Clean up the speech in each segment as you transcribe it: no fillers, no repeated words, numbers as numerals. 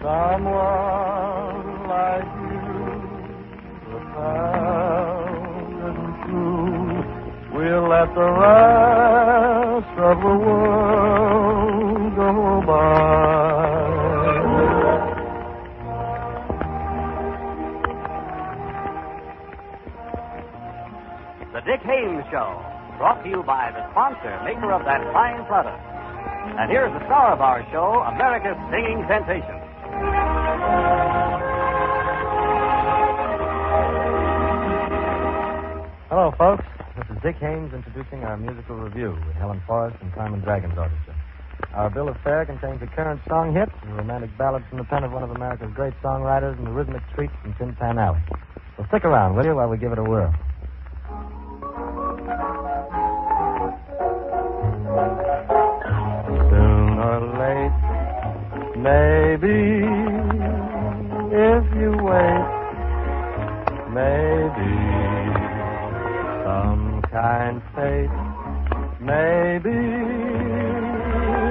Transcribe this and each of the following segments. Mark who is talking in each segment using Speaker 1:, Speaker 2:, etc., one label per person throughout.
Speaker 1: Someone like you, the past isn't true. We'll let the rest of the world go by.
Speaker 2: The Dick Haymes Show, brought to you by the sponsor, maker of that fine product. And here's the star of our show, America's singing sensation.
Speaker 3: Hello, folks. This is Dick Haymes introducing our musical review with Helen Forrest and Carmen Dragon's Orchestra. Our bill of fare contains a current song hit and romantic ballads from the pen of one of America's great songwriters and the rhythmic treats from Tin Pan Alley. So stick around, will you, while we give it a whirl.
Speaker 1: Soon or late, maybe, if you wait, maybe some kind fate, maybe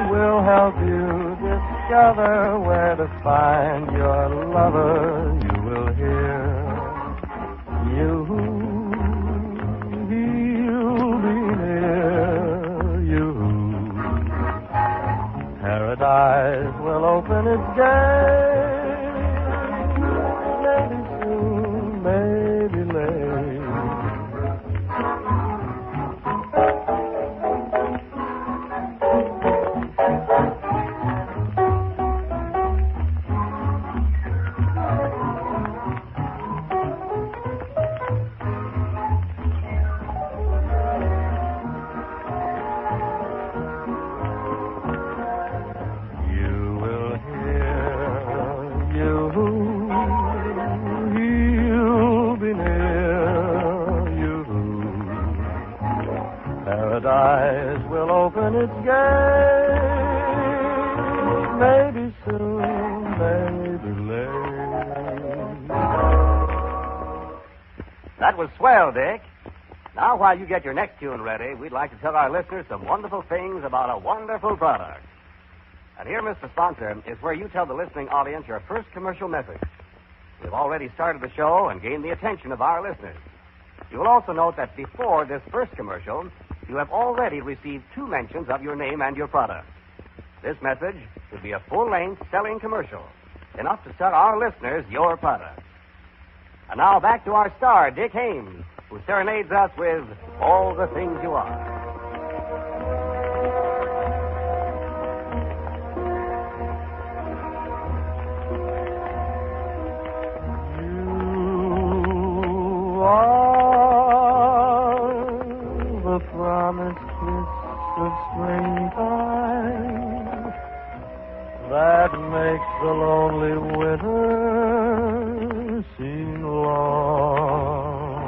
Speaker 1: will help you discover where to find your lover. You will hear he'll be near you. Paradise will open its gates, maybe soon, maybe late. Paradise will open its gates, maybe soon, maybe late.
Speaker 2: That was swell, Dick. Now, while you get your next tune ready, we'd like to tell our listeners some wonderful things about a wonderful product. And here, Mr. Sponsor, is where you tell the listening audience your first commercial message. We've already started the show and gained the attention of our listeners. You will also note that before this first commercial, you have already received 2 mentions of your name and your product. This message should be a full-length selling commercial, enough to sell our listeners your product. And now back to our star, Dick Haymes, who serenades us with All the Things You Are.
Speaker 1: You are the promised kiss of springtime that makes the lonely winter seem long.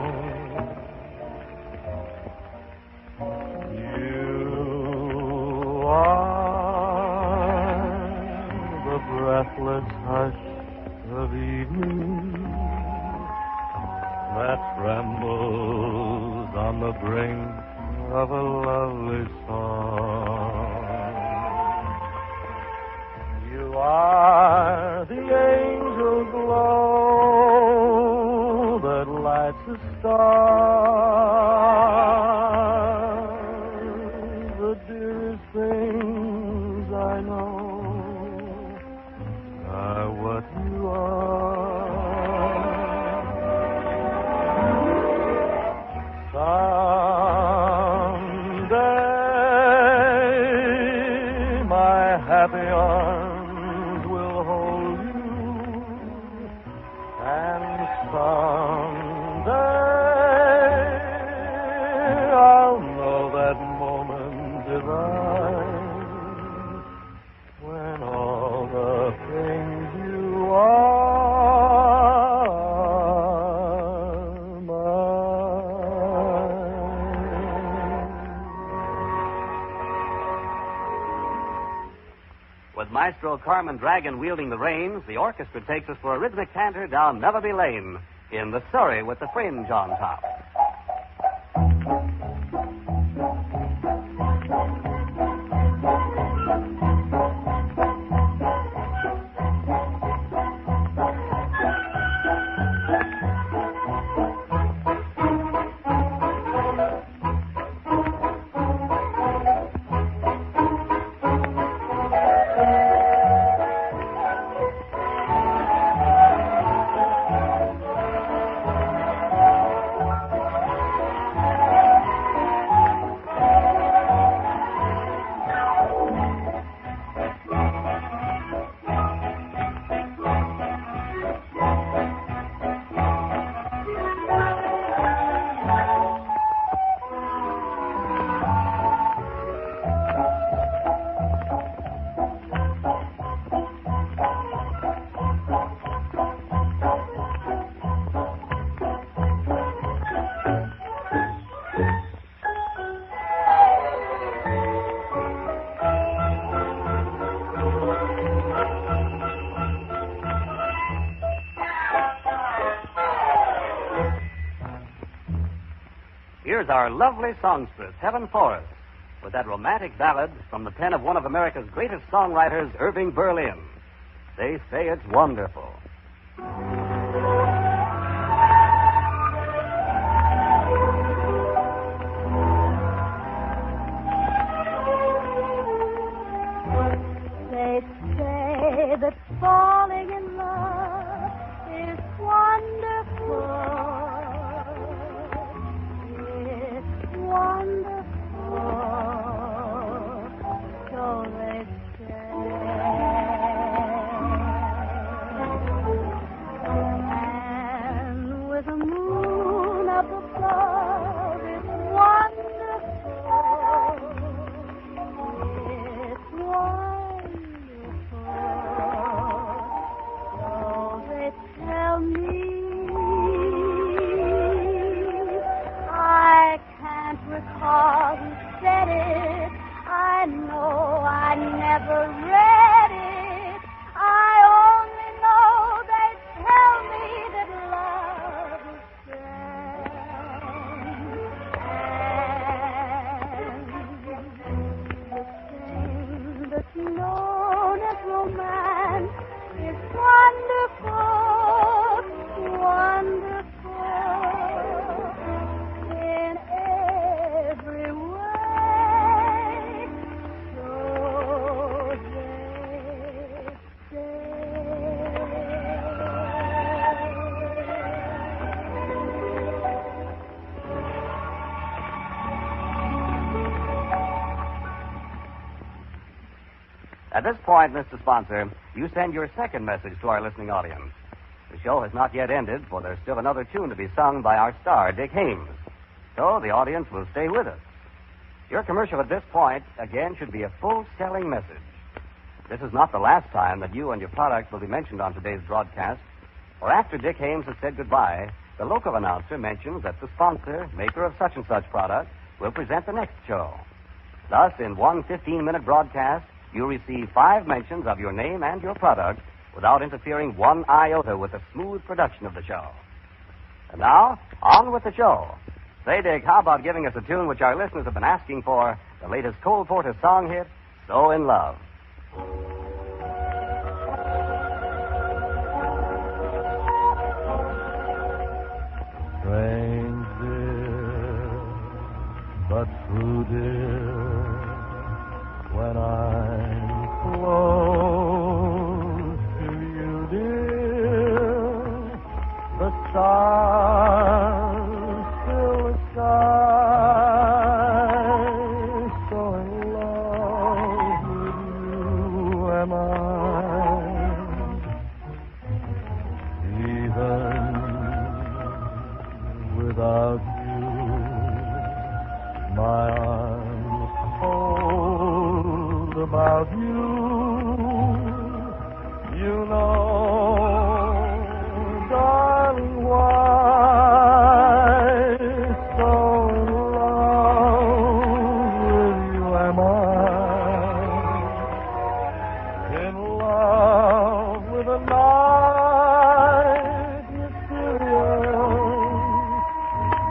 Speaker 1: You are the breathless hush of evening that trembles on the brink of a lovely song. You are the angel glow that lights a star. The dearest things I know are what you are. Someday my happy arms will hold you, and someday I'll know that moment divine when all the things you are
Speaker 2: With Maestro Carmen Dragon wielding the reins, the orchestra takes us for a rhythmic canter down Melody Lane in The Surrey with the Fringe on top. here's our lovely songstress, Helen Forrest, with that romantic ballad from the pen of one of America's greatest songwriters, Irving Berlin. They say it's wonderful.
Speaker 4: They say that falling in love is wonderful. It's wonderful. So they say. And with the moon up above, it's wonderful. It's wonderful. So they tell me. I can't recall who said it. I know I never read it. I only know they tell me that love is grand. And the thing that's known as romance is wonderful, wonderful in every way. So they
Speaker 2: At this point, Mr. Sponsor, you send your second message to our listening audience. The show has not yet ended, for there's still another tune to be sung by our star, Dick Haymes. So the audience will stay with us. Your commercial at this point, again, should be a full-selling message. This is not the last time that you and your product will be mentioned on today's broadcast, for after Dick Haymes has said goodbye, the local announcer mentions that the sponsor, maker of such-and-such product, will present the next show. Thus, in one 15-minute broadcast, you receive 5 mentions of your name and your product without interfering one iota with the smooth production of the show. And now, on with the show. Say, Dick, how about giving us a tune which our listeners have been asking for, the latest Cole Porter song hit, So in Love.
Speaker 1: Strange, dear, but true, dear, when I'm close to you, dear, the stars fill the sky, so in love with you am I. Even without you, my arms hold about you. You know, darling, why so in love with you am I. In love with a night mysterious,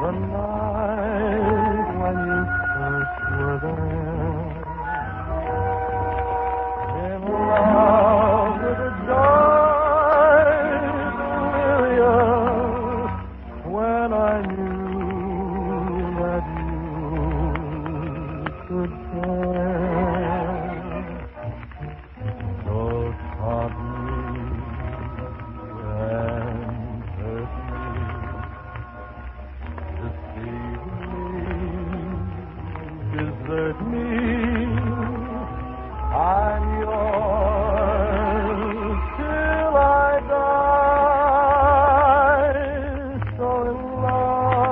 Speaker 1: the night when you first were there. In love with a joy delirious, when I knew that you could care. So taunt me and hurt me, deceive me, desert me. I'm yours till I die. So in love,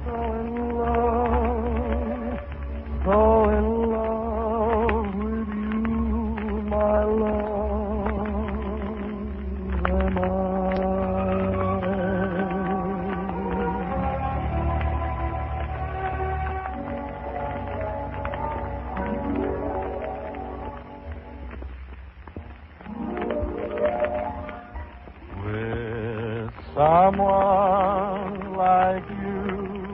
Speaker 1: so in love, so in love with you, my love, am I. With someone like you,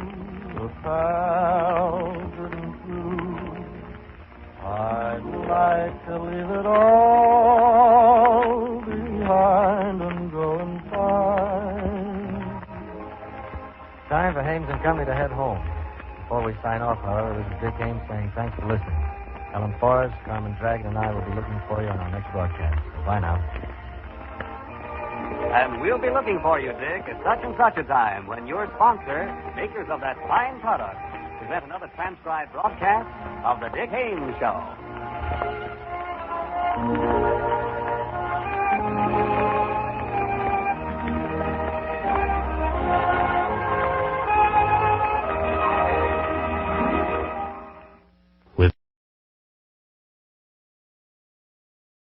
Speaker 1: I'd like to leave it all behind and go and find.
Speaker 3: Time for Haymes and Company to head home. Before we sign off, however, this is Dick Haymes saying thanks for listening. Helen Forrest, Carmen Dragon, and I will be looking for you on our next broadcast. So bye now.
Speaker 2: And we'll be looking for you, Dick, at such and such a time when your sponsor, makers of that fine product, present another transcribed broadcast of The Dick Haymes Show.